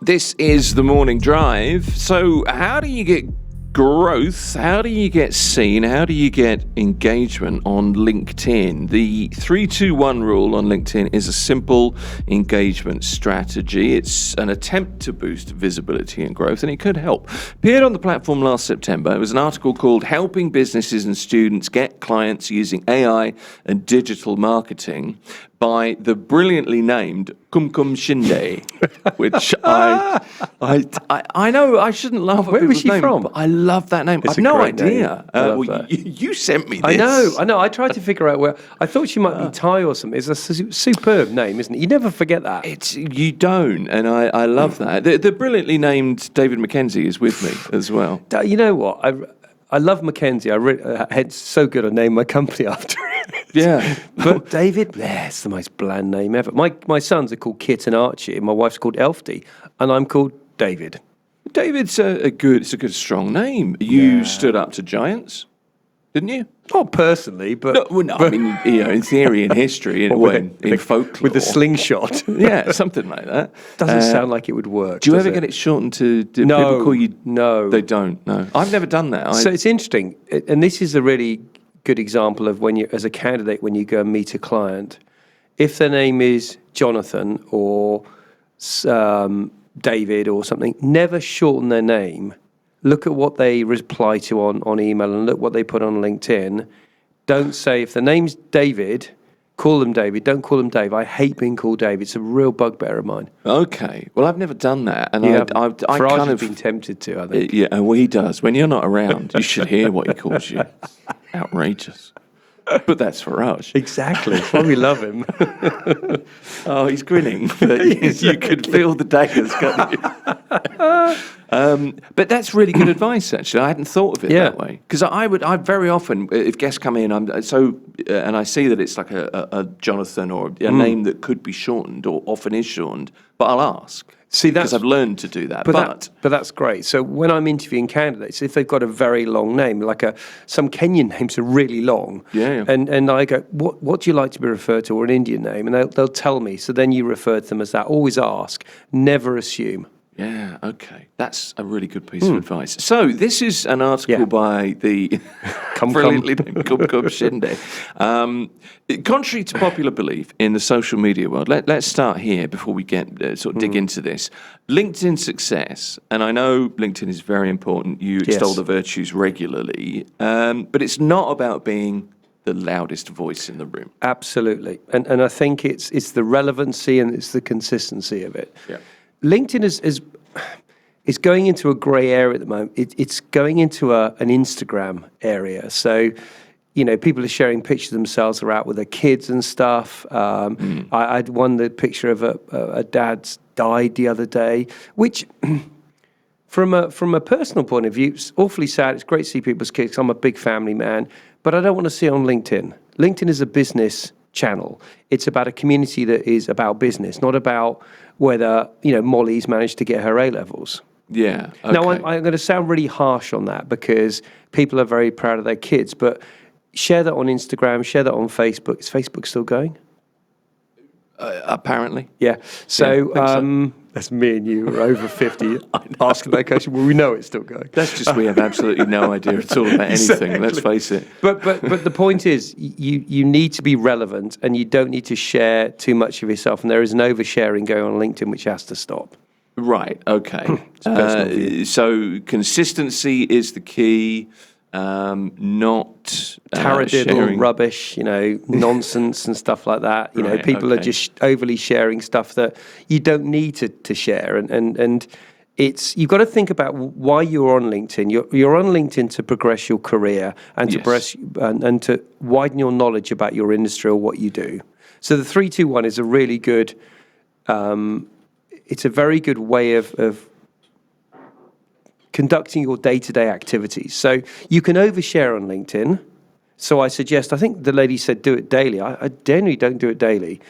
This is the morning drive. So, how do you get growth? How do you get seen? How do you get engagement on LinkedIn? The 3-2-1 rule on LinkedIn is a simple engagement strategy. It's an attempt to boost visibility and growth, and it could help. Appeared on the platform last September. It was an article called Helping Businesses and Students Get Clients Using AI and Digital Marketing by the brilliantly named Kumkum Shinde, which I know I shouldn't laugh at Where was people's she name, from? but I love that name. It's I've a no great name. idea. I love Well, that. you sent me this. I know. I tried to figure out where. I thought she might be Thai or something. It's a superb name, isn't it? You never forget that. You don't, and I love that. The brilliantly named David Mackenzie is with me as well. You know what? I love Mackenzie. It's so good I named my company after it. Yeah. But David, it's the most bland name ever. My sons are called Kit and Archie, and my wife's called Elfie, and I'm called David. David's a good strong name. You stood up to giants, didn't you? Not personally, but I mean, in theory, in history, in folklore. with a slingshot. Yeah, something like that. Doesn't sound like it would work. Do you ever get it shortened to? Do No, people call you? No, They don't. No, I've never done that. So it's interesting, and this is a really good example of when you, as a candidate, when you go and meet a client, if their name is Jonathan or David or something, never shorten their name. Look at what they reply to on email and look what they put on LinkedIn. Don't say, if the name's David, call them David. Don't call them Dave. I hate being called Dave. It's a real bugbear of mine. Okay. Well, I've never done that, and I Farage kind has of been tempted to. I think. Yeah, well, he does. When you're not around, you should hear what he calls you. Outrageous. But that's Farage. Exactly. That's why we love him. Oh, he's grinning. But you could feel the daggers, can't you? But that's really good advice, actually. I hadn't thought of it that way. Because I very often, if guests come in, and I see that it's like a Jonathan or a name that could be shortened or often is shortened, but I'll ask. See, because I've learned to do that. But that's great. So when I'm interviewing candidates, if they've got a very long name, like some Kenyan names are really long, and I go, what do you like to be referred to, or an Indian name, and they'll tell me. So then you refer to them as that. Always ask, never assume. Yeah, okay. That's a really good piece of advice. So this is an article by the brilliantly named Kumkum Shinde. Contrary to popular belief in the social media world, let's start here before we get dig into this. LinkedIn success, and I know LinkedIn is very important. You extol the virtues regularly, but it's not about being the loudest voice in the room. Absolutely. And I think it's the relevancy and it's the consistency of it. Yeah. LinkedIn is going into a grey area at the moment. It's going into an Instagram area. So, people are sharing pictures of themselves. They're out with their kids and stuff. I had the picture of a dad's died the other day, which, from a personal point of view, it's awfully sad. It's great to see people's kids. I'm a big family man, but I don't want to see it on LinkedIn. LinkedIn is a business channel. It's about a community that is about business, not about whether Molly's managed to get her A-levels. Yeah. Okay. Now I'm going to sound really harsh on that because people are very proud of their kids, but share that on Instagram, share that on Facebook. Is Facebook still going? Apparently. Yeah. So, that's me and you are over 50 asking that question. Well, we know it's still going. That's just we have absolutely no idea at all about anything. Exactly. Let's face it. But the point is, you need to be relevant, and you don't need to share too much of yourself. And there is an oversharing going on LinkedIn, which has to stop. Right. Okay. So consistency is the key. Not taradiddle, rubbish, nonsense and stuff like that. People are just overly sharing stuff that you don't need to share, and it's, you've got to think about why you're on LinkedIn. You're on LinkedIn to progress your career and to progress and to widen your knowledge about your industry or what you do. So the 3-2-1 is a really good. It's a very good way of conducting your day-to-day activities. So you can overshare on LinkedIn. So I think the lady said do it daily. I generally don't do it daily.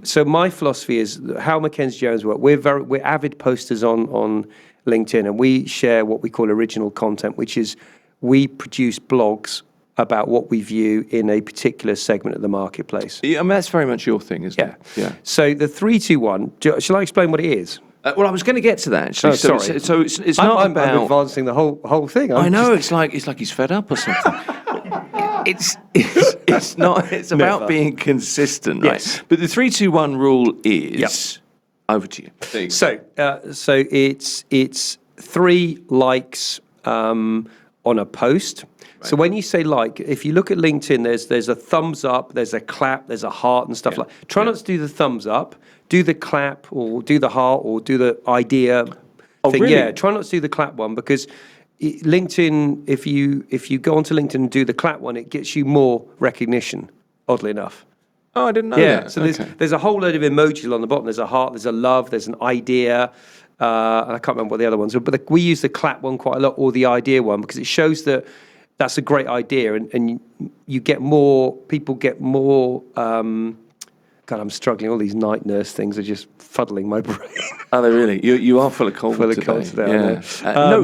So my philosophy is how Mackenzie Jones work. We're avid posters on LinkedIn, and we share what we call original content, which is we produce blogs about what we view in a particular segment of the marketplace. Yeah, I mean, that's very much your thing, isn't it? Yeah. So the 3-2-1, shall I explain what it is? Well, I was going to get to that actually. Oh, so, sorry. so it's not I'm about. advancing the whole thing. I know it's like he's fed up or something. it's not. It's about Never. being consistent, right? Yes. But the 3-2-1 rule is over to you. There you go. So it's 3 likes on a post. So when you say like, if you look at LinkedIn, there's a thumbs up, there's a clap, there's a heart and stuff like. Try not to do the thumbs up, do the clap or do the heart or do the idea thing. really? Yeah, try not to do the clap one because LinkedIn, if you go onto LinkedIn and do the clap one, it gets you more recognition. Oddly enough. Oh, I didn't know Yeah, that. so Okay. there's a whole load of emojis on the bottom. There's a heart, there's a love, there's an idea. And I can't remember what the other ones are, but we use the clap one quite a lot or the idea one because it shows that that's a great idea and you get more, people get more, God, I'm struggling. All these night nurse things are just fuddling my brain. Are they really? You are full of cold Full of today. cold today, I Yeah. know.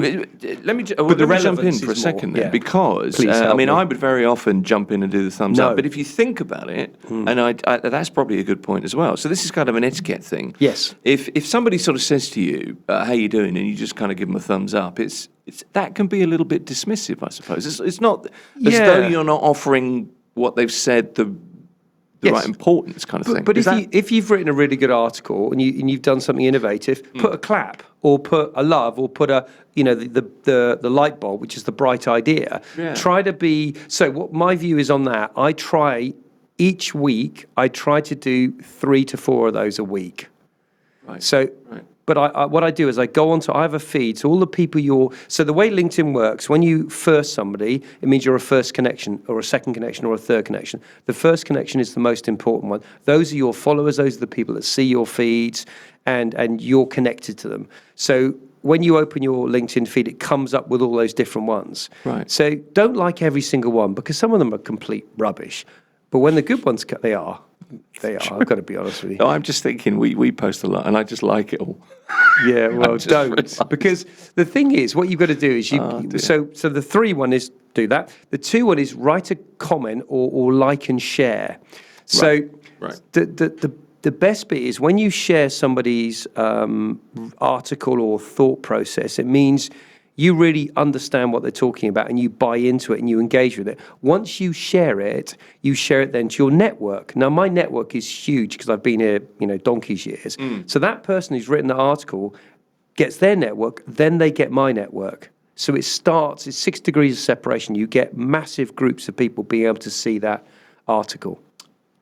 Let me the jump in relevance for a is second more, then, yeah. because Please I help mean me. I would very often jump in and do the thumbs No. up, but if you think about it, and I that's probably a good point as well. So this is kind of an etiquette thing. Yes. If somebody sort of says to you, "How you doing?" and you just kind of give them a thumbs up, it's that can be a little bit dismissive, I suppose. It's not as Yeah. though you're not offering what they've said the Yes. right importance kind of thing. But Is that- if you've written a really good article and you've done something innovative, put a clap or put a love or put a the light bulb, which is the bright idea. Yeah. Try to be so. What my view is on that, I try each week. I try to do 3 to 4 of those a week. Right. So, Right. but what I do is I go onto, I have a feed, so all the people so the way LinkedIn works, when you first somebody, it means you're a first connection or a second connection or a third connection. The first connection is the most important one. Those are your followers, those are the people that see your feeds and you're connected to them. So when you open your LinkedIn feed, it comes up with all those different ones. Right. So don't like every single one because some of them are complete rubbish. But when the good ones, they are. I've got to be honest with you. No, I'm just thinking we post a lot, and I just like it all. Yeah, well, just don't realised. because the thing is, what you've got to do is dear. so the 3 one is do that. The 2 one is write a comment or like and share. So Right. the best bit is when you share somebody's article or thought process. It means you really understand what they're talking about and you buy into it and you engage with it. Once you share it then to your network. Now, my network is huge because I've been here, donkey's years. So that person who's written the article gets their network, then they get my network. So it's 6 degrees of separation. You get massive groups of people being able to see that article.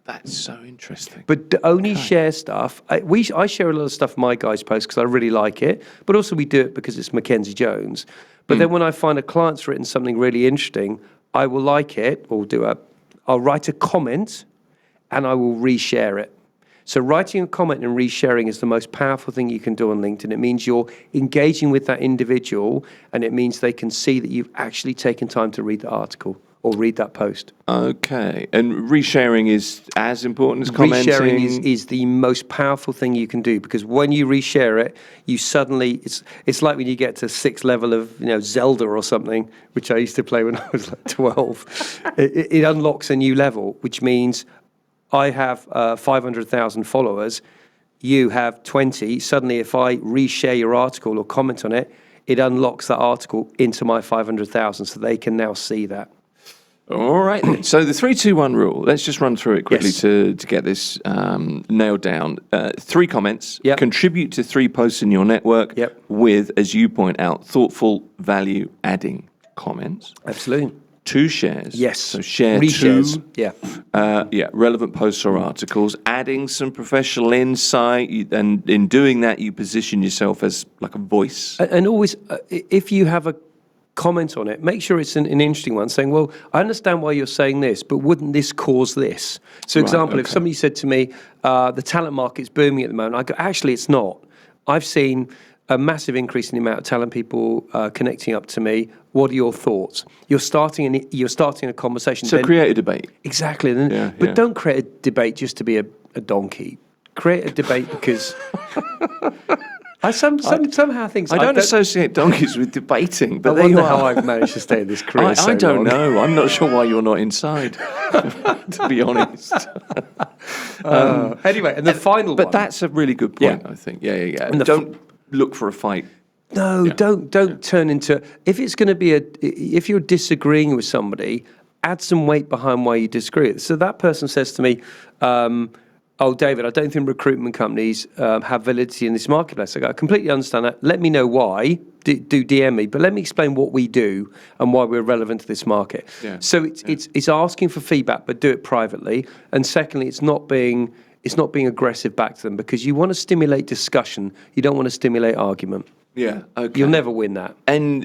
That's so interesting. But only share stuff. I share a lot of stuff my guys post because I really like it, but also we do it because it's Mackenzie Jones. But then when I find a client's written something really interesting, I will like it or I'll write a comment and I will reshare it. So writing a comment and resharing is the most powerful thing you can do on LinkedIn. It means you're engaging with that individual and it means they can see that you've actually taken time to read the article or read that post. Okay, and resharing is as important as commenting. Resharing is the most powerful thing you can do because when you reshare it, you suddenly it's like when you get to 6th level of Zelda or something, which I used to play when I was like 12. it unlocks a new level, which means I have 500,000 followers. You have 20. Suddenly, if I reshare your article or comment on it, it unlocks that article into my 500,000, so they can now see that. All right, then. So the 3-2-1 rule. Let's just run through it quickly Yes. to get this nailed down. 3 comments. Yep. Contribute to 3 posts in your network. Yep. With, as you point out, thoughtful, value-adding comments. Absolutely. 2 shares. Yes. So share Reshares. 2. Yeah. Relevant posts or articles. Adding some professional insight, and in doing that, you position yourself as like a voice. And always, if you have a comment on it, make sure it's an interesting one, saying, well, I understand why you're saying this, but wouldn't this cause this? So, example, if okay. somebody said to me, the talent market's booming at the moment, I go, actually, it's not. I've seen a massive increase in the amount of talent people connecting up to me. What are your thoughts? You're starting a conversation. So create a debate. Exactly. Yeah, but yeah. don't create a debate just to be a donkey. Create a debate because somehow things. I don't associate donkeys with debating, but I there wonder you how are. I've managed to stay in this career I don't long. know. I'm not sure why you're not inside, to be honest. Anyway, and the final But one. that's a really good point, Yeah. I think. Yeah. And Don't look for a fight. No, don't turn into. If it's going to be if you're disagreeing with somebody, add some weight behind why you disagree. So that person says to me, "Oh, David, I don't think recruitment companies have validity in this marketplace." I completely understand that. Let me know why. Do DM me, but let me explain what we do and why we're relevant to this market. Yeah. So it's asking for feedback, but do it privately. And secondly, it's not being aggressive back to them, because you want to stimulate discussion. You don't want to stimulate argument. Yeah, okay. You'll never win that. And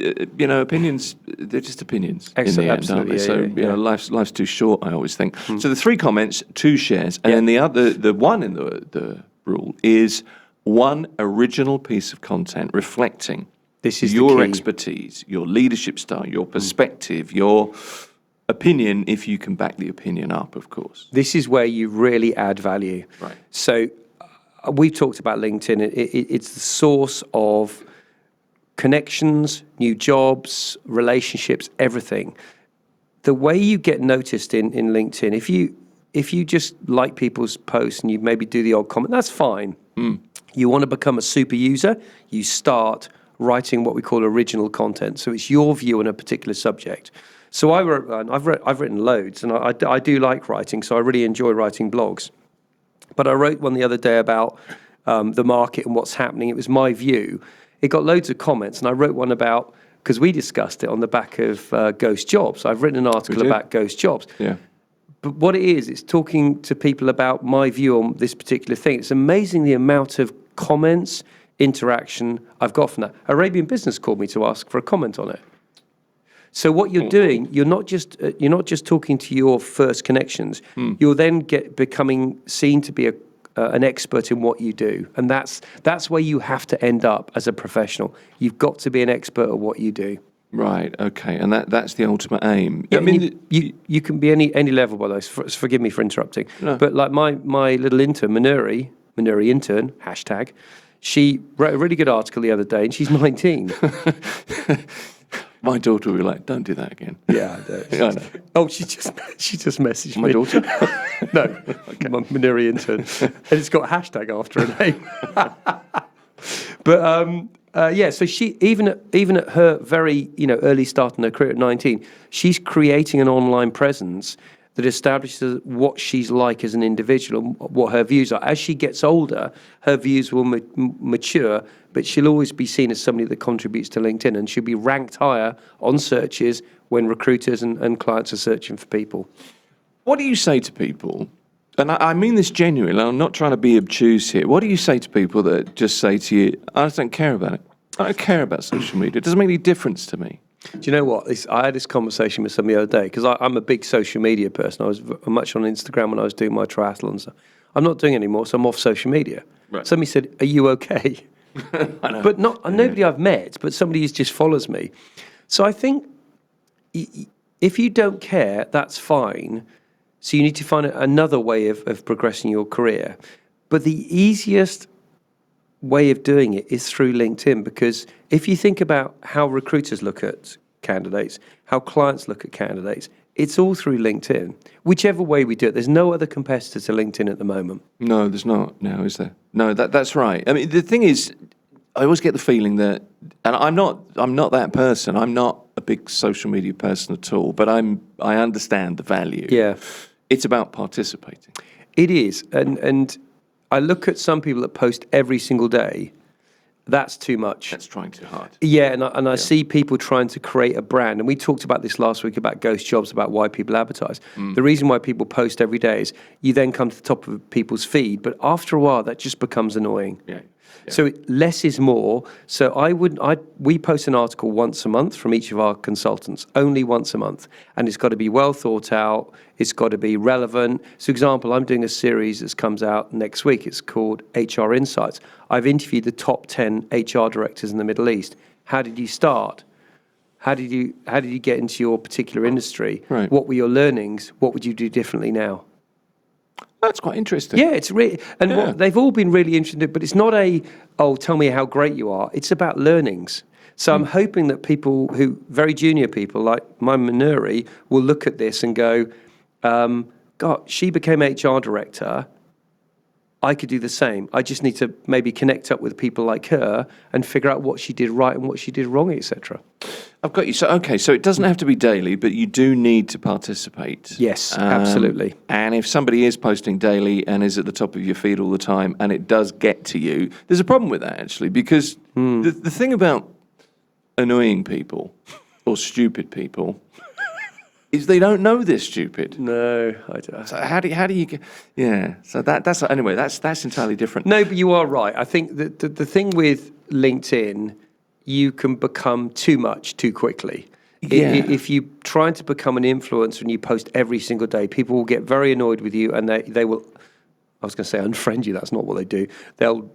opinions, they're just opinions Excellent, in the end, absolutely, aren't they? yeah, So life's too short, I always think. So the 3 comments, 2 shares, and then the one in the rule is 1 original piece of content reflecting This is the your key. expertise, your leadership style, your perspective, your opinion, if you can back the opinion up, of course. This is where you really add value. Right. So we've talked about LinkedIn. It's the source of connections, new jobs, relationships, everything. The way you get noticed in LinkedIn, if you just like people's posts and you maybe do the odd comment, that's fine. You want to become a super user, you start writing what we call original content. So it's your view on a particular subject. So I've written loads, and I do like writing, so I really enjoy writing blogs. But I wrote one the other day about the market and what's happening. It was my view. It got loads of comments, and I wrote one about, because we discussed it on the back of ghost jobs. I've written an article about ghost jobs. Yeah. But what it is, it's talking to people about my view on this particular thing. It's amazing the amount of comments, interaction I've got from that. Arabian Business called me to ask for a comment on it. So what you're doing, you're not just talking to your first connections. You're then becoming seen to be an expert in what you do, and that's where you have to end up as a professional. You've got to be an expert at what you do. Right. Okay. And that's the ultimate aim. Yeah, I mean, you can be any level, by the way. Forgive me for interrupting, but like my little intern, Manuri intern #. She wrote a really good article the other day, and she's 19. my daughter will be like, "Don't do that again." Yeah, I know. Oh, she just messaged My me. daughter? No, my Manuri intern, and it's got # after her name. But yeah, so she even at her very early start in her career at 19, she's creating an online presence that establishes what she's like as an individual and what her views are. As she gets older, her views will mature, but she'll always be seen as somebody that contributes to LinkedIn, and she'll be ranked higher on searches when recruiters and clients are searching for people. What do you say to people? And I mean this genuinely. I'm not trying to be obtuse here. What do you say to people that just say to you, "I just don't care about it. I don't care about social media. It doesn't make any difference to me"? Do you know what? I had this conversation with somebody the other day, because I'm a big social media person. I was much on Instagram when I was doing my triathlons. I'm not doing it anymore, so I'm off social media. Right. Somebody said, "Are you okay?" I know. But nobody I've met, but somebody who just follows me. So I think if you don't care, that's fine. So you need to find another way of progressing your career. But the easiest way of doing it is through LinkedIn, because if you think about how recruiters look at candidates, how clients look at candidates, it's all through LinkedIn. Whichever way we do it, there's no other competitor to LinkedIn at the moment. No, there's not now, is there? No, that's right. I mean, the thing is, I always get the feeling that, and I'm not that person. I'm not a big social media person at all, but I understand the value. Yeah. It's about participating. It is, and I look at some people that post every single day. That's too much. That's trying too hard. Yeah, and I see people trying to create a brand, and we talked about this last week about ghost jobs, about why people advertise. The reason why people post every day is you then come to the top of people's feed, but after a while that just becomes annoying. Yeah. So less is more. So we post an article once a month from each of our consultants, only once a month, and it's got to be well thought out. It's got to be relevant. So, example, I'm doing a series that comes out next week. It's called HR Insights. I've interviewed the top 10 HR directors in the Middle East. How did you start? How did you get into your particular industry? Right. What were your learnings? What would you do differently now? That's quite interesting. Yeah, it's really, and they've all been really interesting, but it's not tell me how great you are. It's about learnings. So I'm hoping that people very junior people like my Manuri will look at this and go, God, she became HR director. I could do the same. I just need to maybe connect up with people like her and figure out what she did right and what she did wrong, etc. I've got you. So it doesn't have to be daily, but you do need to participate. Yes, absolutely. And if somebody is posting daily and is at the top of your feed all the time, and it does get to you, there's a problem with that actually, because the thing about annoying people or stupid people is they don't know they're stupid. No, I don't. So how do you get? Yeah. So that's anyway. That's entirely different. No, but you are right. I think that the thing with LinkedIn, you can become too much too quickly. Yeah. If you try to become an influencer and you post every single day, people will get very annoyed with you, and they will. I was going to say unfriend you. That's not what they do. They'll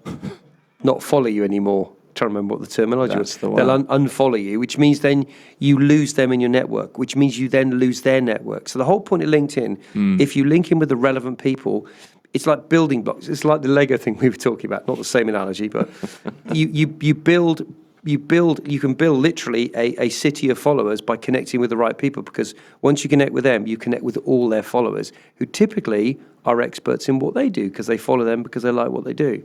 not follow you anymore. Trying to remember what the terminology was. The They'll unfollow you, which means then you lose them in your network, which means you then lose their network. So the whole point of LinkedIn, if you link in with the relevant people, it's like building blocks. It's like the Lego thing we were talking about. Not the same analogy, but you build. You can build literally a city of followers by connecting with the right people, because once you connect with them, you connect with all their followers, who typically are experts in what they do because they follow them because they like what they do.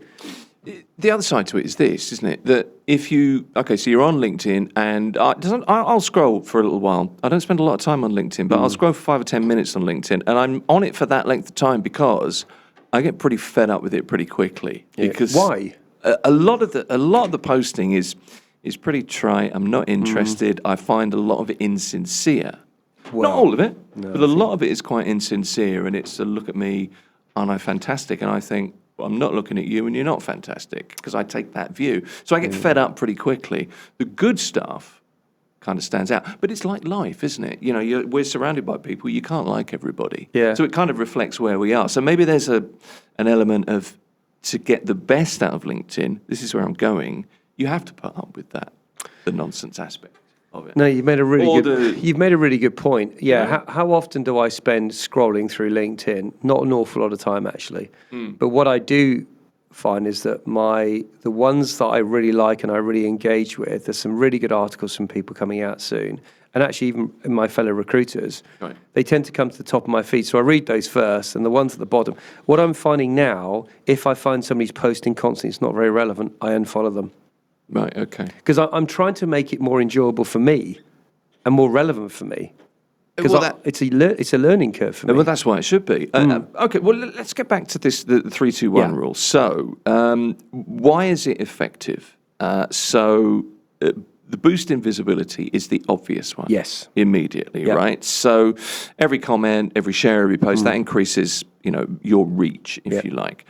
The other side to it is this, isn't it? That if you, so you're on LinkedIn, and I'll scroll for a little while. I don't spend a lot of time on LinkedIn, but I'll scroll for 5 or 10 minutes on LinkedIn, and I'm on it for that length of time because I get pretty fed up with it pretty quickly. Yeah. Because Why? A lot of the posting is pretty trite. I'm not interested. I find a lot of it insincere. Well, not all of it, but a lot of it is quite insincere, and it's a look at me, aren't I fantastic? And I think, well, I'm not looking at you and you're not fantastic, because I take that view. So I get fed up pretty quickly. The good stuff kind of stands out. But it's like life, isn't it? You know, we're surrounded by people. You can't like everybody. Yeah. So it kind of reflects where we are. So maybe there's an element of, to get the best out of LinkedIn, this is where I'm going, you have to put up with that, the nonsense aspect of it. No, you've made a really good point. Yeah. How often do I spend scrolling through LinkedIn? Not an awful lot of time, actually. But what I do find is that the ones that I really like and I really engage with, there's some really good articles from people coming out soon. And actually, even my fellow recruiters, they tend to come to the top of my feed. So I read those first, and the ones at the bottom. What I'm finding now, if I find somebody's posting constantly, it's not very relevant, I unfollow them. Right, okay. Because I'm trying to make it more enjoyable for me and more relevant for me. Because it's a learning curve for me. Well, that's why it should be. Okay, well, let's get back to this, the 3-2-1 rule. So, why is it effective? The boost in visibility is the obvious one. Yes. Immediately, right? So, every comment, every share, every post, that increases, your reach, if you like.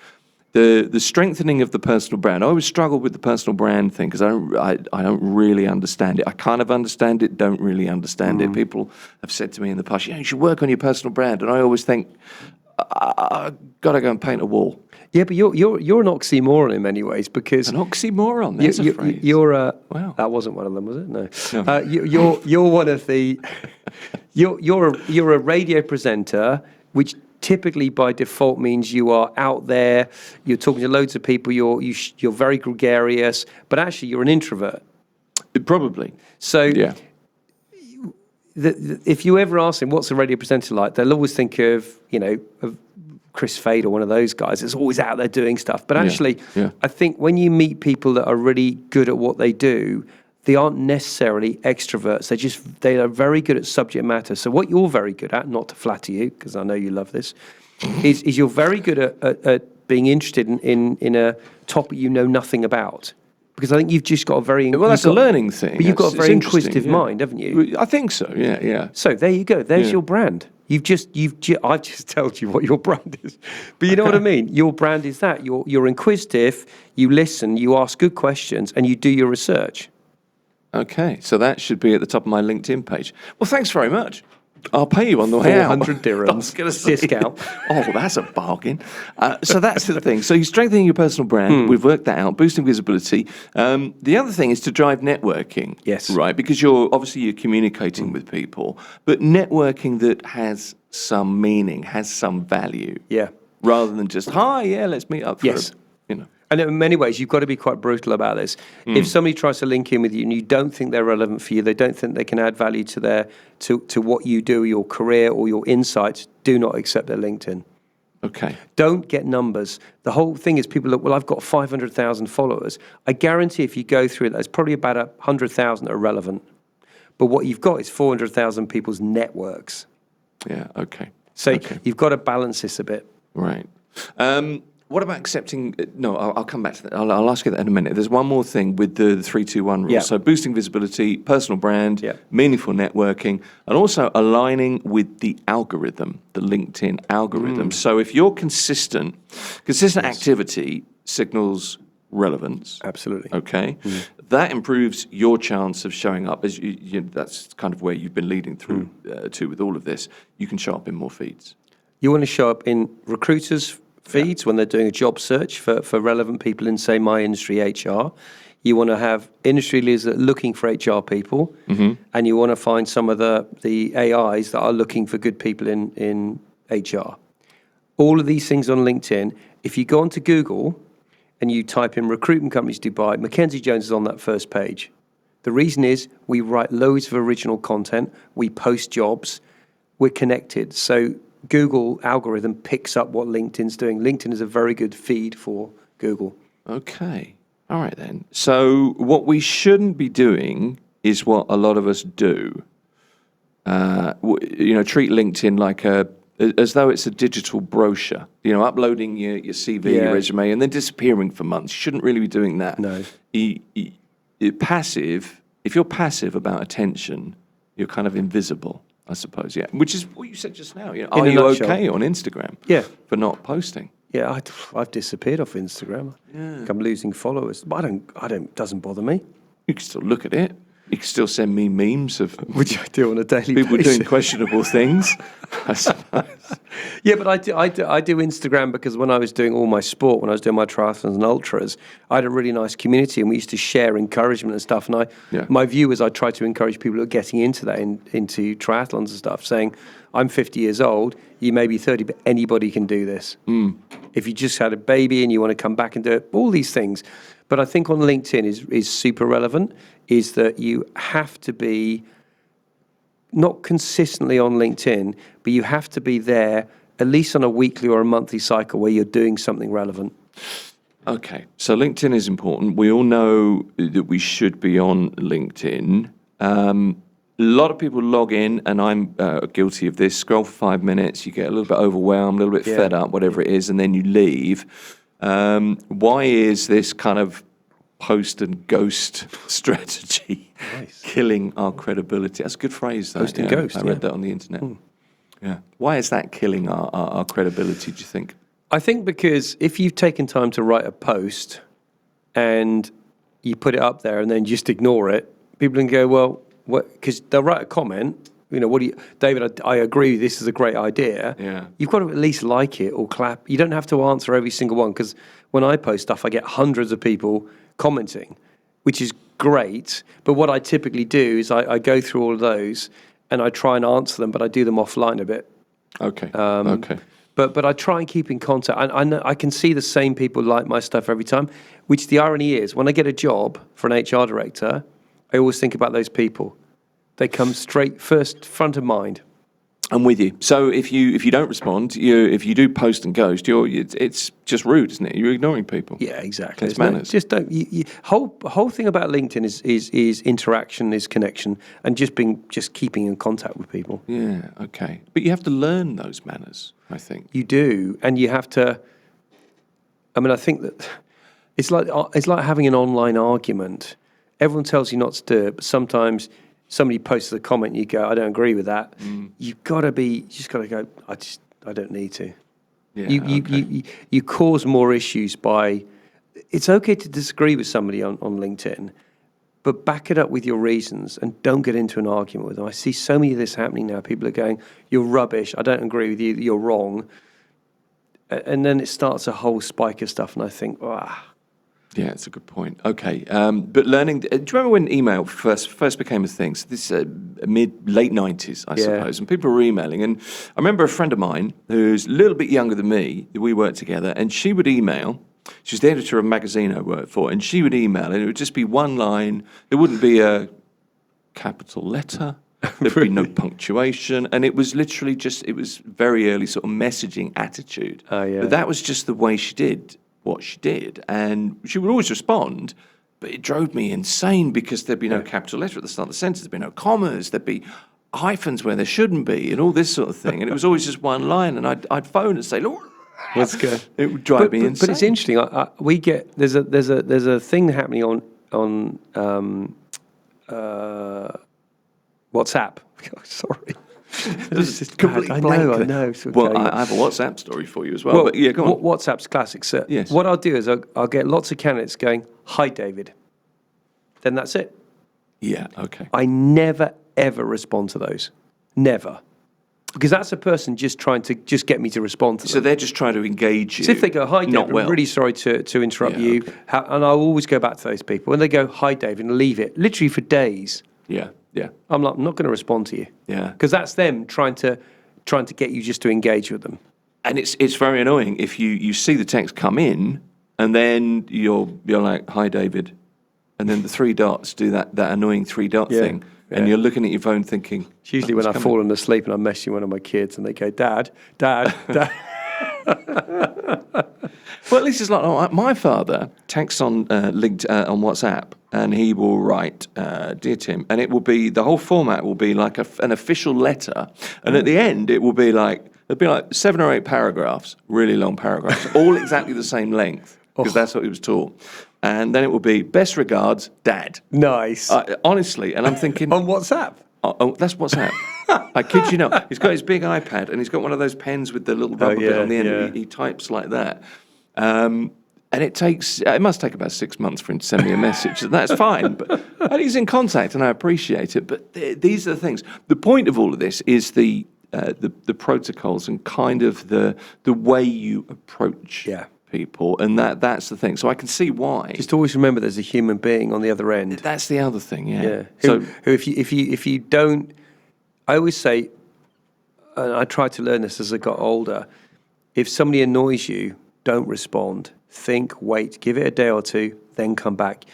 The strengthening of the personal brand. I always struggle with the personal brand thing because I don't really understand it. I kind of understand it, don't really understand it. People have said to me in the past, you should work on your personal brand, and I always think, I've got to go and paint a wall. Yeah, but you're an oxymoron in many ways, because an oxymoron. That's a phrase. Wow. That wasn't one of them, was it? No. You're one of the. You're a radio presenter, which typically by default means you are out there, you're talking to loads of people, you're very gregarious, but actually you're an introvert. Probably. So if you ever ask them, what's a radio presenter like, they'll always think of Chris Fade or one of those guys that's always out there doing stuff. But actually, I think when you meet people that are really good at what they do, they aren't necessarily extroverts. They are very good at subject matter. So what you're very good at, not to flatter you, because I know you love this, is you're very good at being interested in a topic you know nothing about. Because I think you've just got a very... Well, that's a learning thing. But you've got a very inquisitive mind, haven't you? I think so, yeah. So there you go. There's your brand. I've just told you what your brand is. But you know what I mean? Your brand is that. You're inquisitive, you listen, you ask good questions, and you do your research. Okay, so that should be at the top of my LinkedIn page. Well, thanks very much. I'll pay you on the way out. 400 dirhams. I was going to say, discount. Oh, that's a bargain. So that's the thing. So you're strengthening your personal brand. We've worked that out. Boosting visibility. The other thing is to drive networking. Yes. Right, because you're communicating with people, but networking that has some meaning, has some value. Yeah. Rather than just, hi, let's meet up for And in many ways, you've got to be quite brutal about this. If somebody tries to link in with you and you don't think they're relevant for you, they don't think they can add value to what you do, your career or your insights, do not accept their LinkedIn. Okay. Don't get numbers. The whole thing is people look, well, I've got 500,000 followers. I guarantee if you go through it, there's probably about 100,000 that are relevant. But what you've got is 400,000 people's networks. Yeah. Okay. So Okay. you've got to balance this a bit. Right. What about accepting? No, I'll come back to that. I'll ask you that in a minute. There's one more thing with the 3-2-1 rule. Yeah. So boosting visibility, personal brand, Yeah. meaningful networking, and also aligning with the algorithm, the LinkedIn algorithm. So if you're consistent activity signals relevance. Absolutely. Okay, that improves your chance of showing up. As that's kind of where you've been leading through to with all of this. You can show up in more feeds. You want to show up in recruiters' feeds when they're doing a job search for relevant people in, say, my industry, HR. You want to have industry leaders that are looking for HR people, and you want to find some of the AIs that are looking for good people in HR. All of these things on LinkedIn. If you go onto Google and you type in recruitment companies Dubai, Mackenzie Jones is on that first page. The reason is we write loads of original content, we post jobs, we're connected. So Google algorithm picks up what LinkedIn's doing. LinkedIn is a very good feed for Google. Okay. All right then. So what we shouldn't be doing is what a lot of us do. Treat LinkedIn like as though it's a digital brochure. Uploading your CV, your resume, and then disappearing for months. You shouldn't really be doing that. No. Passive. If you're passive about attention, you're kind of invisible, I suppose. Yeah. Which is what you said just now. Are a you nutshell. okay on Instagram? Yeah. For not posting? Yeah, I've disappeared off Instagram. Yeah. I'm losing followers. But doesn't bother me. You can still look at it. You can still send me memes of Which I do on a daily people basis. doing questionable things, I suppose. Yeah, but I do Instagram because when I was doing all my sport, when I was doing my triathlons and ultras, I had a really nice community and we used to share encouragement and stuff. And my view is I try to encourage people who are getting into that, into triathlons and stuff, saying, I'm 50 years old, you may be 30, but anybody can do this. If you just had a baby and you want to come back and do it, all these things. But I think on LinkedIn is super relevant, is that you have to be not consistently on LinkedIn, but you have to be there at least on a weekly or a monthly cycle where you're doing something relevant. Okay, so LinkedIn is important. We all know that we should be on LinkedIn. A lot of people log in, and I'm guilty of this, scroll for 5 minutes, you get a little bit overwhelmed, a little bit fed up, whatever it is, and then you leave. Why is this kind of post and ghost strategy killing our credibility? That's a good phrase, though. Post and ghost, I read that on the internet. Yeah. Why is that killing our credibility, do you think? I think because if you've taken time to write a post and you put it up there and then just ignore it, people can go, well, what? Because they'll write a comment. What do you, David? I agree. This is a great idea. Yeah. You've got to at least like it or clap. You don't have to answer every single one because when I post stuff, I get hundreds of people commenting, which is great. But what I typically do is I go through all of those and I try and answer them, but I do them offline a bit. Okay. Okay. But I try and keep in contact. I know I can see the same people like my stuff every time, which the irony is when I get a job for an HR director, I always think about those people. They come straight first, front of mind. I'm with you. So if you don't respond, if you do post and ghost, it's just rude, isn't it? You're ignoring people. Yeah, exactly. It's manners. Just don't. Whole thing about LinkedIn is interaction, is connection, and just keeping in contact with people. Yeah. Okay. But you have to learn those manners, I think. You do, and you have to. I mean, I think that it's like having an online argument. Everyone tells you not to do it, but sometimes somebody posts a comment and you go, I don't agree with that. You just got to go, I don't need to. Yeah, You cause more issues by, it's okay to disagree with somebody on LinkedIn, but back it up with your reasons and don't get into an argument with them. I see so many of this happening now. People are going, you're rubbish, I don't agree with you, you're wrong. And then it starts a whole spike of stuff and I think, Yeah, it's a good point. Okay, but learning. Do you remember when email first became a thing? So this late 90s, I suppose, and people were emailing. And I remember a friend of mine who's a little bit younger than me. We worked together, and she would email. She was the editor of a magazine I worked for, and she would email, and it would just be one line. It wouldn't be a capital letter. There'd be no punctuation, and it was literally it was very early sort of messaging attitude. Oh, yeah. But that was just the way she did what she did, and she would always respond. But it drove me insane because there'd be no capital letter at the start of the sentence, there'd be no commas, there'd be hyphens where there shouldn't be, and all this sort of thing. And it was always just one line, and I'd phone and say, "Look, let's go." It would drive me insane. But it's interesting. We get there's a thing happening on WhatsApp. Sorry. This is complete I blank. know. Well, I have a WhatsApp story for you as well. But yeah, go on. WhatsApp's classic. So Yes. what I'll do is I'll get lots of candidates going, "Hi, David." Then that's it. Yeah, okay. I never, ever respond to those. Never. Because that's a person just trying to just get me to respond to them. So they're just trying to engage you. So if they go, "Hi, David, not well. I'm really sorry to interrupt Yeah, you," okay. and I'll always go back to those people. When they go, "Hi, David," and leave it, literally for days, Yeah, yeah, I'm like, I'm not going to respond to you. yeah. Because that's them trying to get you just to engage with them. And it's very annoying if you see the text come in and then you're like, "Hi, David," and then the three dots do that annoying three dot Yeah, thing, and yeah. you're looking at your phone thinking. It's usually when "What's I've coming?" fallen asleep and I'm messaging one of my kids and they go, "Dad, Dad." Well, this is like my father texts on on WhatsApp, and he will write, "Dear Tim," and it will be the whole format will be like an official letter, and at the end it will be like it'll be like 7 or 8 paragraphs, really long paragraphs, all exactly the same length because that's what he was taught, and then it will be "Best regards, Dad." Nice. Honestly, and I'm thinking, On WhatsApp. oh, that's WhatsApp. I kid you not. He's got his big iPad and he's got one of those pens with the little rubber bit yeah, on the end. yeah. He types like that. And it must take about 6 months for him to send me a message. And that's fine. But and he's in contact and I appreciate it. But these are the things. The point of all of this is the protocols and kind of the way you approach Yeah. people. And that's the thing. So I can see why. Just always remember there's a human being on the other end. That's the other thing, yeah. Yeah. So Who if you don't, I always say, and I tried to learn this as I got older, if somebody annoys you, don't respond. Think, wait, give it a day or two, then come back.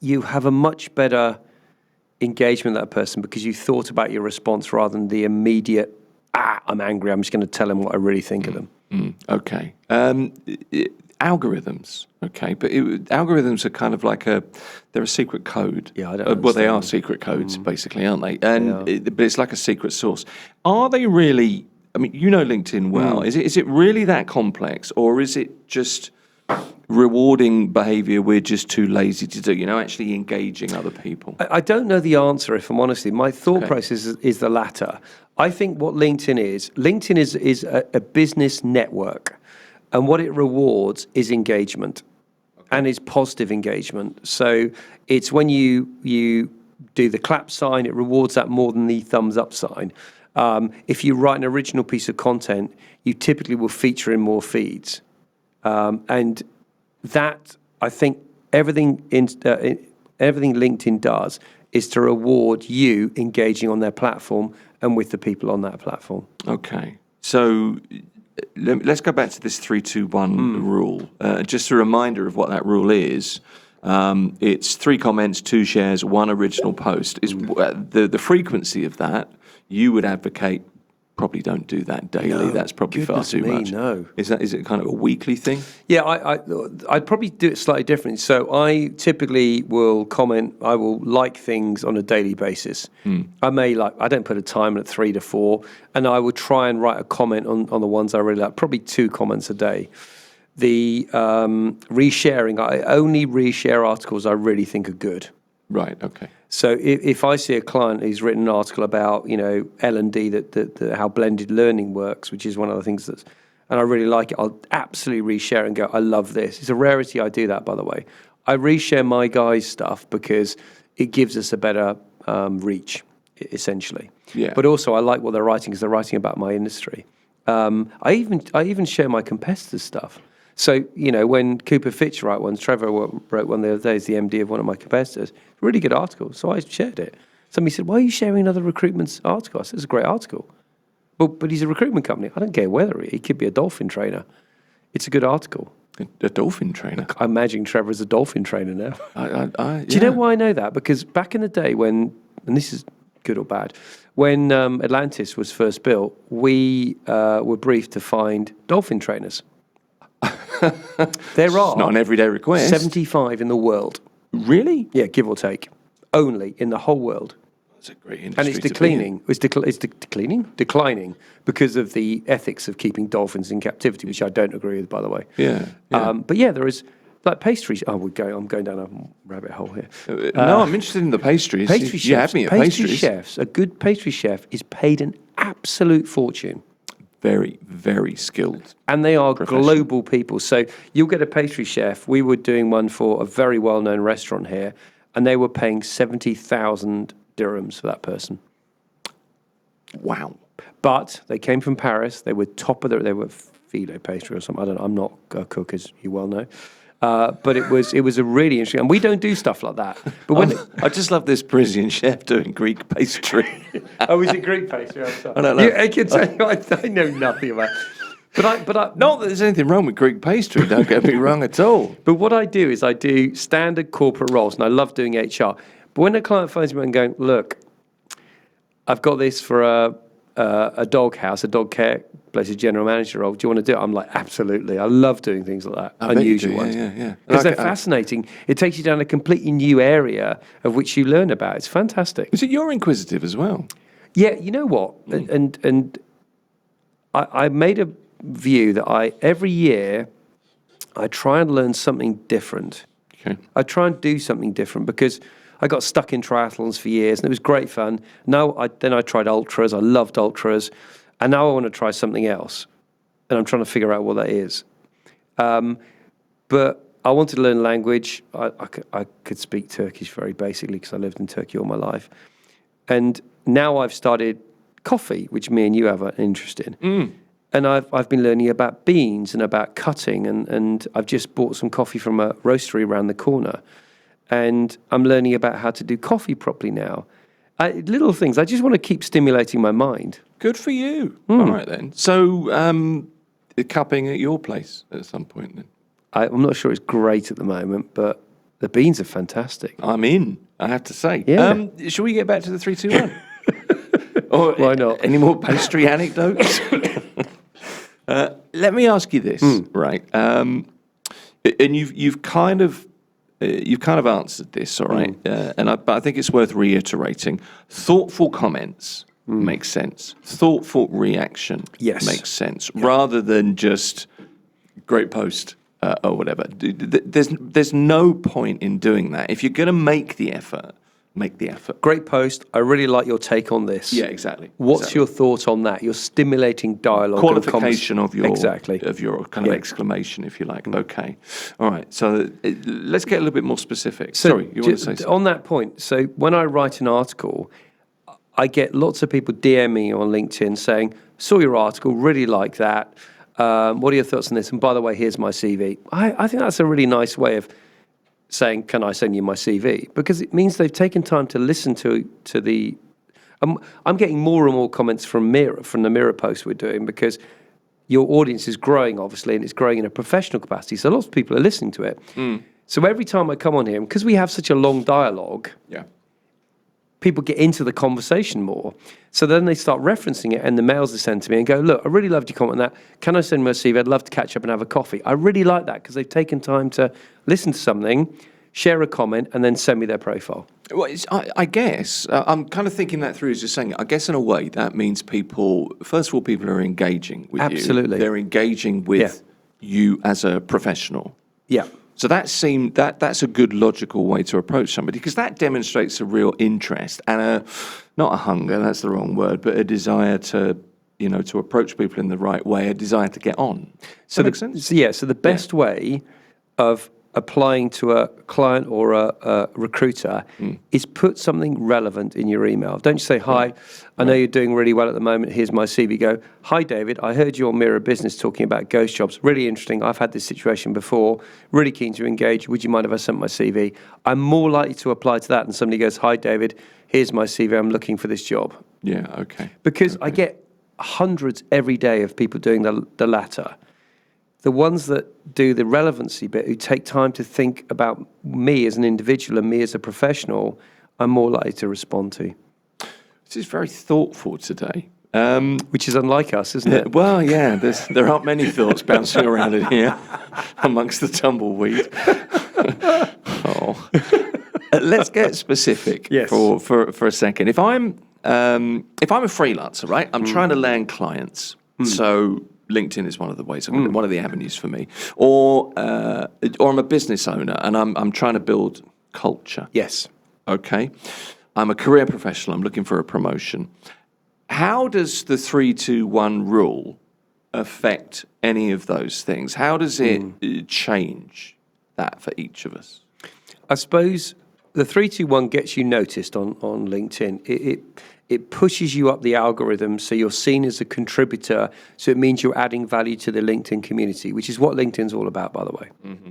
You have a much better engagement with that person because you thought about your response rather than the immediate, I'm angry, I'm just going to tell them what I really think of them. Okay. Algorithms. Okay, but algorithms are kind of like they're a secret code. Yeah, I don't Well, they are understand secret codes, basically, aren't they? And but it's like a secret source. Are they really? I mean, you know LinkedIn well. Is it really that complex, or is it just rewarding behaviour we're just too lazy to do? Actually engaging other people. I don't know the answer, if I'm honest. My thought process is the latter. I think what LinkedIn is a business network, and what it rewards is engagement, and is positive engagement. So it's when you do the clap sign, it rewards that more than the thumbs up sign. If you write an original piece of content, you typically will feature in more feeds. And that, I think, everything LinkedIn does is to reward you engaging on their platform and with the people on that platform. Okay, so let's go back to this 3-2-1 rule. Just a reminder of what that rule is. It's 3 comments, 2 shares, 1 original post. Is the frequency of that? You would advocate probably don't do that daily. No, That's probably far goodness too me, much. no. Is it kind of a weekly thing? Yeah, I'd probably do it slightly differently. So I typically will comment, I will like things on a daily basis. I don't put a time at 3 to 4, and I will try and write a comment on the ones I really like, probably 2 comments a day. The resharing, I only reshare articles I really think are good. Right. Okay. So if I see a client who's written an article about, L&D, that how blended learning works, which is one of the things and I really like it, I'll absolutely reshare and go, I love this. It's a rarity I do that, by the way. I reshare my guys' stuff because it gives us a better reach, essentially. Yeah. But also I like what they're writing because they're writing about my industry. I even share my competitors' stuff. So, when Cooper Fitch wrote one, Trevor wrote one the other day as the MD of one of my competitors, really good article. So I shared it. Somebody said, why are you sharing another recruitment article? I said, it's a great article. But he's a recruitment company. I don't care whether he could be a dolphin trainer. It's a good article. A dolphin trainer. I imagine Trevor's a dolphin trainer now. Do Do you know why I know that? Because back in the day when and this is good or bad. When Atlantis was first built, we were briefed to find dolphin trainers. There are Not an everyday request. 75 in the world. Really? Yeah, give or take. Only in the whole world. That's a great industry. And it's declining. Declining because of the ethics of keeping dolphins in captivity, which I don't agree with, by the way. Yeah. But yeah, there is like pastries. Oh, I'm going down a rabbit hole here. No, I'm interested in the pastries. Pastry You chefs. had me at Pastry pastries. chefs. A good pastry chef is paid an absolute fortune. Very, very skilled. And they are profession. global people. So you'll get a pastry chef. We were doing one for a very well-known restaurant here, and they were paying 70,000 dirhams for that person. Wow. But they came from Paris. They were top of they were phyllo pastry or something. I don't know. I'm not a cook, as you well know. But it was a really interesting, and we don't do stuff like that. But when I just love this Parisian chef doing Greek pastry. oh, is it Greek pastry? I'm sorry. I don't know. Yeah, I can tell you, I know nothing about. But I Not that there's anything wrong with Greek pastry. Don't get me wrong at all. But what I do is I do standard corporate roles, and I love doing HR. But when a client phones me and going, look, I've got this for a dog house, a dog care place, a general manager role. Do you want to do it? I'm like, absolutely. I love doing things like that, I bet you unusual do, ones. yeah. Because they're fascinating. It takes you down a completely new area of which you learn about. It's fantastic. Is it you're inquisitive as well? Yeah, you know what? And I made a view that every year I try and learn something different. Okay. I try and do something different because I got stuck in triathlons for years and it was great fun. Then I tried ultras. I loved ultras. And now I want to try something else. And I'm trying to figure out what that is. But I wanted to learn language. I could speak Turkish very basically because I lived in Turkey all my life. And now I've started coffee, which me and you have an interest in. And I've been learning about beans and about cutting. And I've just bought some coffee from a roastery around the corner. And I'm learning about how to do coffee properly now. Little things. I just want to keep stimulating my mind. Good for you. All right then. So, cupping at your place at some point then. I'm not sure it's great at the moment, but the beans are fantastic. I'm in, I have to say. Yeah. Shall we get back to the 3, 2, 1? Or Why not? Any more pastry anecdotes? Let me ask you this, right? And you've kind of answered this, all right? But I think it's worth reiterating. Thoughtful comments make sense. Thoughtful reaction makes sense, rather than just great post or whatever. There's no point in doing that. If you're going to make the effort, make the effort. Great post. I really like your take on this. Yeah, exactly. What's your thought on that? You're stimulating dialogue. Qualification of your kind of Yeah. exclamation, if you like. Okay. All right. So let's get a little bit more specific. So Sorry, you want to say something? on that point, so when I write an article, I get lots of people DM me on LinkedIn saying, saw your article, really like that. What are your thoughts on this? And by the way, here's my CV. I think that's a really nice way of saying, can I send you my CV? Because it means they've taken time to listen to the... I'm getting more and more comments from the Mirror post we're doing because your audience is growing, obviously, and it's growing in a professional capacity. So lots of people are listening to it. So every time I come on here, because we have such a long dialogue, people get into the conversation more. So then they start referencing it and the mails are sent to me and go, look, I really loved your comment on that. Can I send my CV? I'd love to catch up and have a coffee. I really like that because they've taken time to listen to something, share a comment, and then send me their profile. Well, I guess, I'm kind of thinking that through as you're saying it. I guess in a way that means people, first of all, people are engaging with you. Absolutely. They're engaging with you as a professional. Yeah. So that's a good logical way to approach somebody because that demonstrates a real interest and not a hunger, that's the wrong word, but a desire to approach people in the right way, a desire to get on. Does that make sense? So the best way of applying to a client or a recruiter is put something relevant in your email. Don't just say, hi, I know you're doing really well at the moment. Here's my CV. Go, hi, David. I heard you on Mirror Business talking about ghost jobs. Really interesting. I've had this situation before. Really keen to engage. Would you mind if I sent my CV? I'm more likely to apply to that than somebody goes, hi, David. Here's my CV. I'm looking for this job. Yeah, okay. Because I get hundreds every day of people doing the latter. The ones that do the relevancy bit, who take time to think about me as an individual and me as a professional, I'm more likely to respond to. This is very thoughtful today. Which is unlike us, isn't it? Well, yeah, there aren't many thoughts bouncing around in here amongst the tumbleweed. Oh. Let's get specific for a second. If I'm a freelancer, right, I'm trying to land clients. So LinkedIn is one of the ways, one of the avenues for me. Or I'm a business owner and I'm trying to build culture. Yes. Okay. I'm a career professional. I'm looking for a promotion. How does the 3-2-1 rule affect any of those things? How does it change that for each of us? I suppose the 3-2-1 gets you noticed on LinkedIn. It pushes you up the algorithm, so you're seen as a contributor. So it means you're adding value to the LinkedIn community, which is what LinkedIn's all about, by the way. Mm-hmm.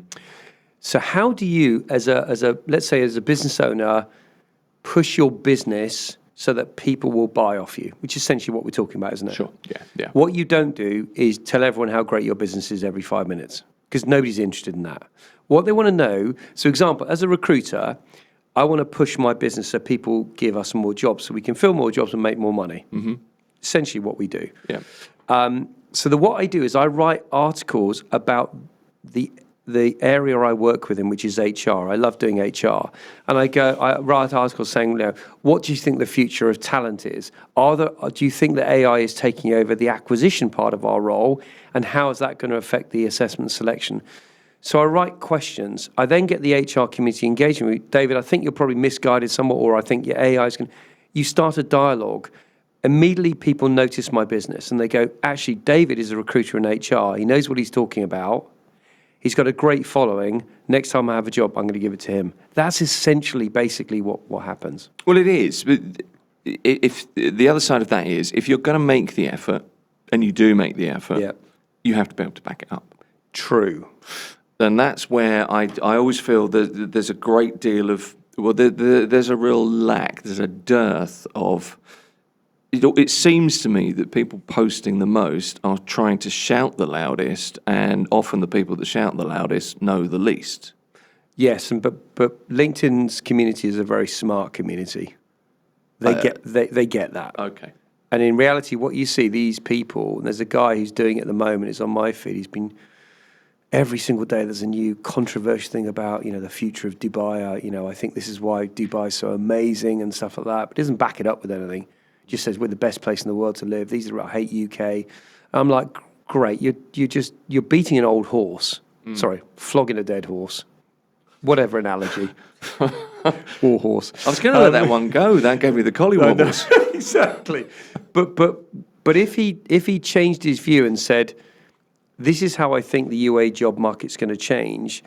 So how do you, as a let's say as a business owner, push your business so that people will buy off you, which is essentially what we're talking about, isn't it? Sure, yeah. What you don't do is tell everyone how great your business is every 5 minutes, because nobody's interested in that. What they want to know, so example, as a recruiter, I want to push my business so people give us more jobs, so we can fill more jobs and make more money. Mm-hmm. Essentially what we do. Yeah. So what I do is I write articles about the area I work within, which is HR. I love doing HR. And I write articles saying, what do you think the future of talent is? Do you think that AI is taking over the acquisition part of our role? And how is that going to affect the assessment selection? So I write questions. I then get the HR community engagement with David, I think you're probably misguided somewhat, or I think your AI is going to... You start a dialogue. Immediately people notice my business and they go, actually, David is a recruiter in HR. He knows what he's talking about. He's got a great following. Next time I have a job, I'm going to give it to him. That's essentially, basically what happens. Well, it is. But if the other side of that is, if you're going to make the effort, and you do make the effort, you have to be able to back it up. True. And that's where I always feel that there's a great deal of, there's a real lack, there's a dearth of, it seems to me that people posting the most are trying to shout the loudest, and often the people that shout the loudest know the least. Yes, but LinkedIn's community is a very smart community. They get that. Okay. And in reality, what you see, these people, and there's a guy who's doing it at the moment, it's on my feed, he's been, every single day there's a new controversial thing about, the future of Dubai. I think this is why Dubai is so amazing and stuff like that, but it doesn't back it up with anything. Just says we're the best place in the world to live. I hate UK. I'm like, great. You're beating an old horse. Sorry, flogging a dead horse. Whatever analogy. War horse. I was going to let that one go. That gave me the collie wobbles. Exactly. But if he changed his view and said, this is how I think the UAE job market's going to change.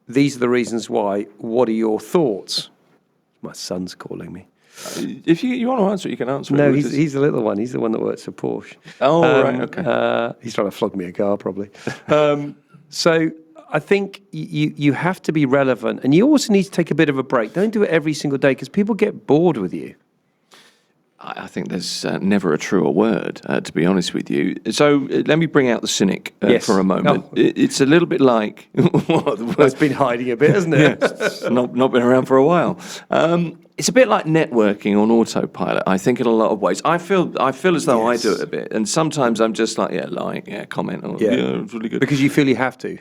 These are the reasons why. What are your thoughts? My son's calling me. If you want to answer it, you can answer it. No, he's the little one. He's the one that works for Porsche. Oh, right, okay. He's trying to flog me a car, probably. So I think you have to be relevant, and you also need to take a bit of a break. Don't do it every single day, because people get bored with you. I think there's never a truer word, to be honest with you. So let me bring out the cynic for a moment. Oh. It's a little bit like... It's been hiding a bit, hasn't it? It's not been around for a while. It's a bit like networking on autopilot, I think, in a lot of ways. I feel as though I do it a bit. And sometimes I'm just like, comment. Or, it's really good. Because you feel you have to.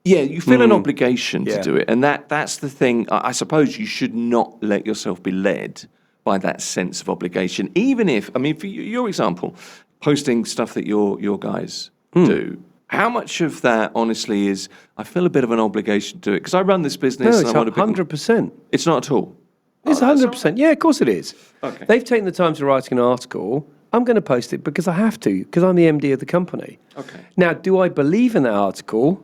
You feel an obligation to do it. And that's the thing. I suppose you should not let yourself be led by that sense of obligation, even if, for your example, posting stuff that your guys do, how much of that honestly is, I feel a bit of an obligation to do it because I run this business. No, it's 100%. It's not at all. It's 100%. Yeah, of course it is. Okay. They've taken the time to write an article. I'm going to post it because I have to, because I'm the MD of the company. Okay. Now, do I believe in that article?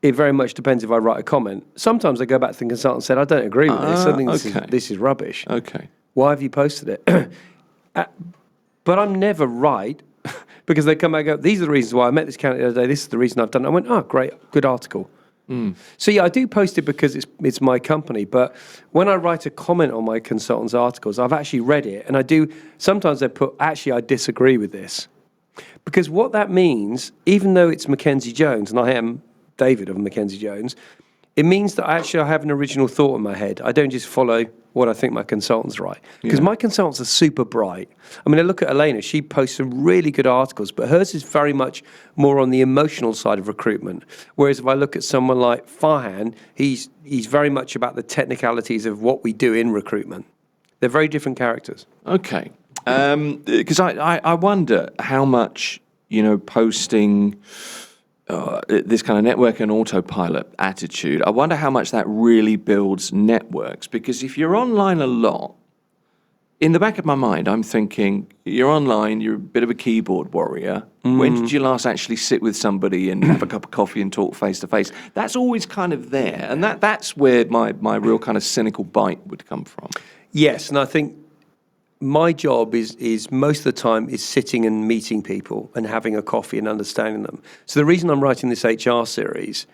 It very much depends if I write a comment. Sometimes I go back to the consultant and say, I don't agree with this. I think this is rubbish. Okay. Why have you posted it? But I'm never right, because they come back and go, these are the reasons why I met this candidate the other day. This is the reason I've done it. I went, great, good article. So I do post it because it's my company. But when I write a comment on my consultant's articles, I've actually read it. And sometimes they put, actually, I disagree with this. Because what that means, even though it's Mackenzie Jones, and I am David of Mackenzie Jones, it means that I have an original thought in my head. I don't just follow what I think my consultant's right. Because my consultants are super bright. I mean, I look at Elena, she posts some really good articles, but hers is very much more on the emotional side of recruitment. Whereas if I look at someone like Farhan, he's very much about the technicalities of what we do in recruitment. They're very different characters. Okay. Because I wonder how much, posting this kind of network and autopilot attitude, I wonder how much that really builds networks. Because if you're online a lot, in the back of my mind, I'm thinking, you're online, you're a bit of a keyboard warrior. When did you last actually sit with somebody and have a cup of coffee and talk face to face? That's always kind of there. And that's where my real kind of cynical bite would come from. Yes, and I think my job is most of the time is sitting and meeting people and having a coffee and understanding them. So the reason I'm writing this HR series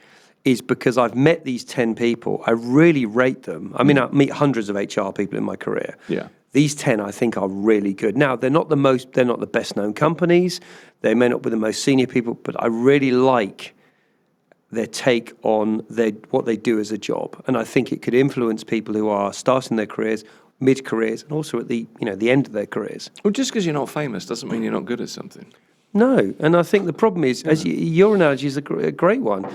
is because I've met these 10 people. I really rate them. I mean, I meet hundreds of HR people in my career. Yeah. These 10 I think are really good. Now, they're not the best known companies. They may not be the most senior people, but I really like their take on what they do as a job. And I think it could influence people who are starting their careers, mid-careers, and also at the end of their careers. Well, just because you're not famous doesn't mean you're not good at something. No, and I think the problem is, as your analogy is a great one,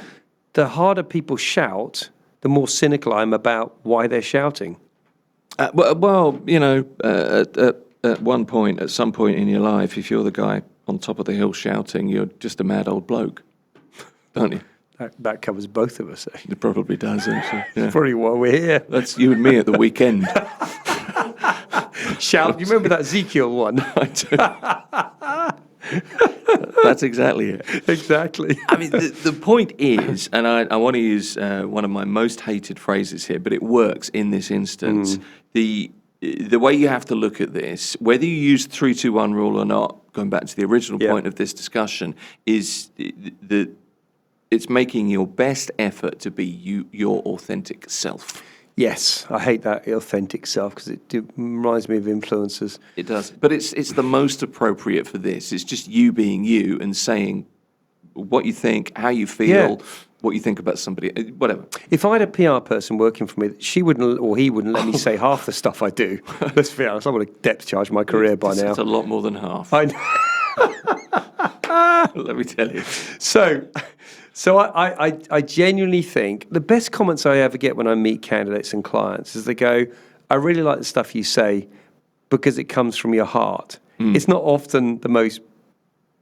the harder people shout, the more cynical I'm about why they're shouting. At one point, at some point in your life, if you're the guy on top of the hill shouting, you're just a mad old bloke, don't you? That covers both of us. It probably does, actually. Yeah. Probably why we're here. That's you and me at the weekend. Shout! You remember that Ezekiel one? I do. That's exactly it. Exactly. I mean, the point is, and I want to use one of my most hated phrases here, but it works in this instance. The way you have to look at this, whether you use the 3-2-1 rule or not, going back to the original point of this discussion, is it's making your best effort to be your authentic self. Yes, I hate that authentic self because it reminds me of influencers. It does, but it's the most appropriate for this. It's just you being you and saying what you think, how you feel, what you think about somebody, whatever. If I had a PR person working for me, she wouldn't or he wouldn't let me say half the stuff I do. Let's be honest, I would have depth charged my career by now. It's a lot more than half. I know. Let me tell you. So I genuinely think the best comments I ever get when I meet candidates and clients is they go, I really like the stuff you say because it comes from your heart. It's not often the most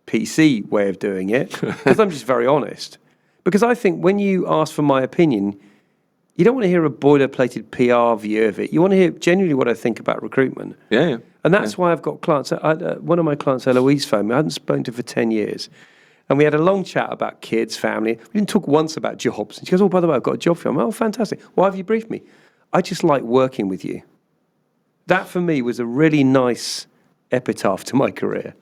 PC way of doing it because I'm just very honest. Because I think when you ask for my opinion, you don't want to hear a boilerplated PR view of it. You want to hear genuinely what I think about recruitment. Yeah. And that's why I've got clients. One of my clients, Eloise, phoned me. I hadn't spoken to her for 10 years. And we had a long chat about kids, family. We didn't talk once about jobs. And she goes, oh, by the way, I've got a job for you. I'm like, oh, fantastic. Why have you briefed me? I just like working with you. That, for me, was a really nice epitaph to my career.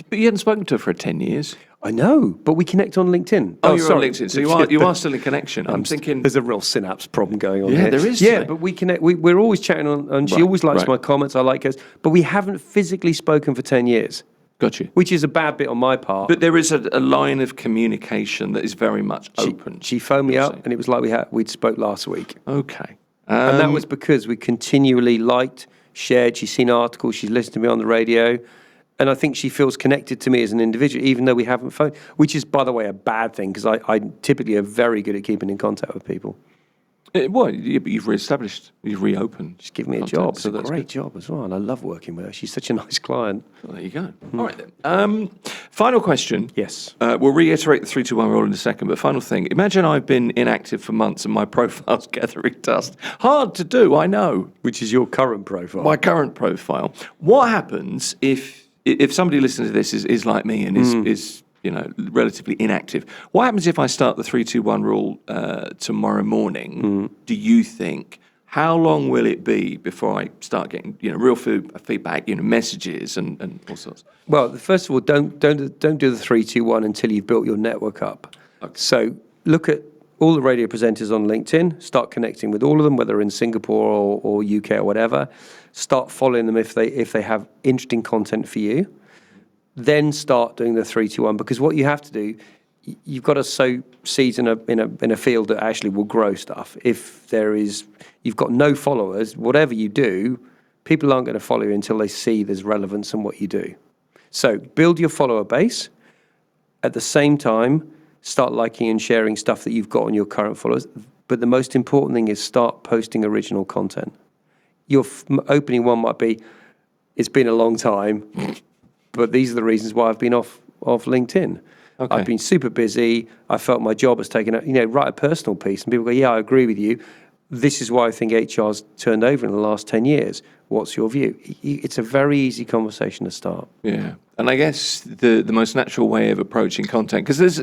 But you hadn't spoken to her for 10 years. I know, but we connect on LinkedIn. Oh, you're on LinkedIn. So you are still in connection. I'm thinking... There's a real synapse problem going on here. Yeah, there is. Yeah, but we connect. We're always chatting on, and she always likes my comments. I like hers. But we haven't physically spoken for 10 years. Got you. Which is a bad bit on my part. But there is a line of communication that is very much open. She phoned me up, and it was like we'd spoke last week. Okay. And that was because we continually liked, shared. She's seen articles. She's listened to me on the radio. And I think she feels connected to me as an individual, even though we haven't phoned, which is, by the way, a bad thing because I typically are very good at keeping in contact with people. Well, you've reestablished, you've reopened. She's given me a job. It's a great job as well, and I love working with her. She's such a nice client. Well, there you go. All right, then. Final question. Yes. We'll reiterate the 3-2-1 rule in a second, but final thing. Imagine I've been inactive for months and my profile's gathering dust. Hard to do, I know. Which is your current profile. My current profile. What happens if somebody listening to this is like me and is relatively inactive? What happens if I start the 3-2-1 rule tomorrow morning? Do you think? How long will it be before I start getting real feedback, messages and all sorts? Well, first of all, don't do the 3-2-1 until you've built your network up. Okay. So look at all the radio presenters on LinkedIn. Start connecting with all of them, whether in Singapore or UK or whatever. Start following them if they have interesting content for you. Then start doing the 3-2-1, because what you have to do, you've got to sow seeds in a field that actually will grow stuff. If you've got no followers, whatever you do, people aren't going to follow you until they see there's relevance in what you do. So build your follower base. At the same time, start liking and sharing stuff that you've got on your current followers. But the most important thing is start posting original content. Your opening one might be, it's been a long time, but these are the reasons why I've been off LinkedIn. Okay. I've been super busy. I felt my job has taken out, write a personal piece. And people go, yeah, I agree with you. This is why I think HR's turned over in the last 10 years. What's your view? It's a very easy conversation to start. Yeah. And I guess the most natural way of approaching content, because there's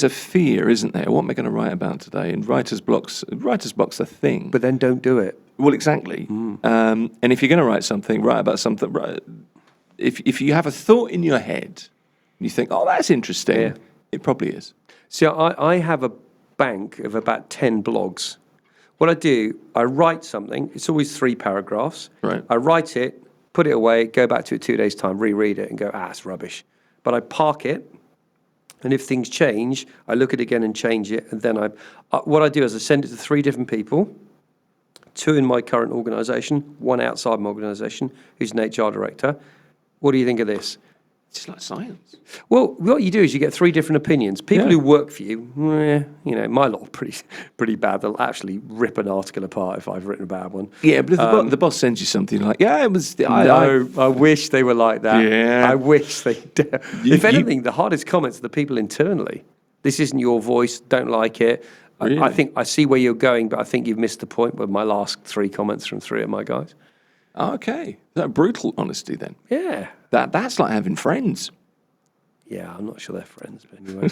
a fear, isn't there? What am I going to write about today? And writer's block's a thing. But then don't do it. Well, exactly. And if you're going to write something, write about something. If you have a thought in your head, and you think, oh, that's interesting, it probably is. See, I have a bank of about 10 blogs. What I do, I write something. It's always 3 paragraphs. Right. I write it, put it away, go back to it 2 days' time, reread it, and go, it's rubbish. But I park it, and if things change, I look at it again and change it. And then what I do is I send it to 3 different people, 2 in my current organisation, 1 outside my organisation, who's an HR director. What do you think of this? It's like science. Well, what you do is you get 3 different opinions. People who work for you, my lot are pretty bad. They'll actually rip an article apart if I've written a bad one. Yeah, but if the boss sends you something like, it was... I wish they were like that. Yeah. I wish they did. If anything, the hardest comments are the people internally. This isn't your voice, don't like it. Really? I think I see where you're going, but I think you've missed the point with my last 3 comments from 3 of my guys. Okay. That brutal honesty then. Yeah. That's like having friends. Yeah, I'm not sure they're friends, but anyway.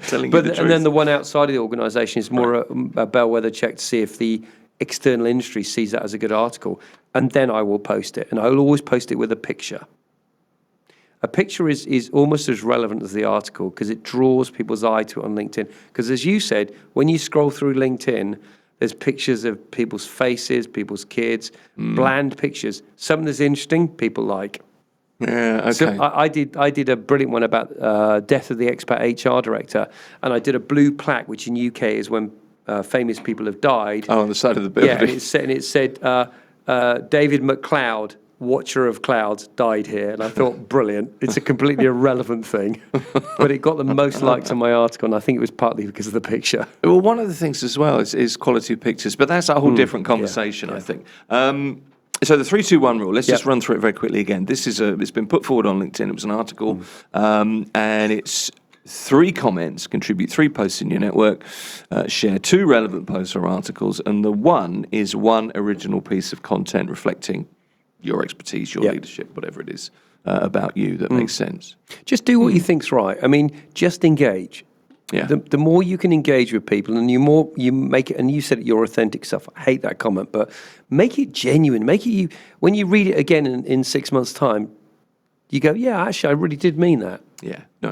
Telling you the truth. And then the one outside of the organisation is more a bellwether check to see if the external industry sees that as a good article. And then I will post it. And I will always post it with a picture. A picture is almost as relevant as the article because it draws people's eye to it on LinkedIn. Because as you said, when you scroll through LinkedIn, there's pictures of people's faces, people's kids, bland pictures. Something that's interesting, people like. Yeah, okay. So I did a brilliant one about death of the expat HR director, and I did a blue plaque, which in UK is when famous people have died. Oh, on the side of the building. Yeah, and it said David McCloud, Watcher of Clouds, died here. And I thought, brilliant. It's a completely irrelevant thing. But it got the most likes on my article, and I think it was partly because of the picture. Well, one of the things as well is quality of pictures, but that's a whole different conversation, I think. So the 3-2-1 rule, let's just run through it very quickly again. It's been put forward on LinkedIn. It was an article, and it's 3 comments, contribute 3 posts in your network, share 2 relevant posts or articles, and the 1 is 1 original piece of content reflecting your expertise, your leadership, whatever it is about you that makes sense. Just do what you think's right. I mean, just engage. Yeah. The more you can engage with people, and the more you make it, and you said it, your authentic stuff. I hate that comment, but make it genuine. Make it you. When you read it again in 6 months' time, you go, yeah, actually, I really did mean that. Yeah, no,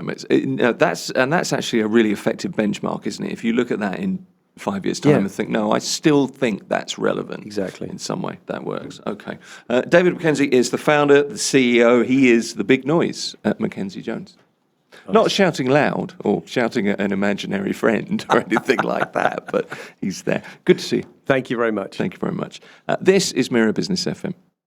that's actually a really effective benchmark, isn't it? If you look at that in 5 years' time and think, no, I still think that's relevant. Exactly. In some way, that works. Okay. David Mackenzie is the founder, the CEO. He is the big noise at Mackenzie Jones. Nice. Not shouting loud or shouting at an imaginary friend or anything like that, but he's there. Good to see you. Thank you very much. Thank you very much. This is Mirror Business FM.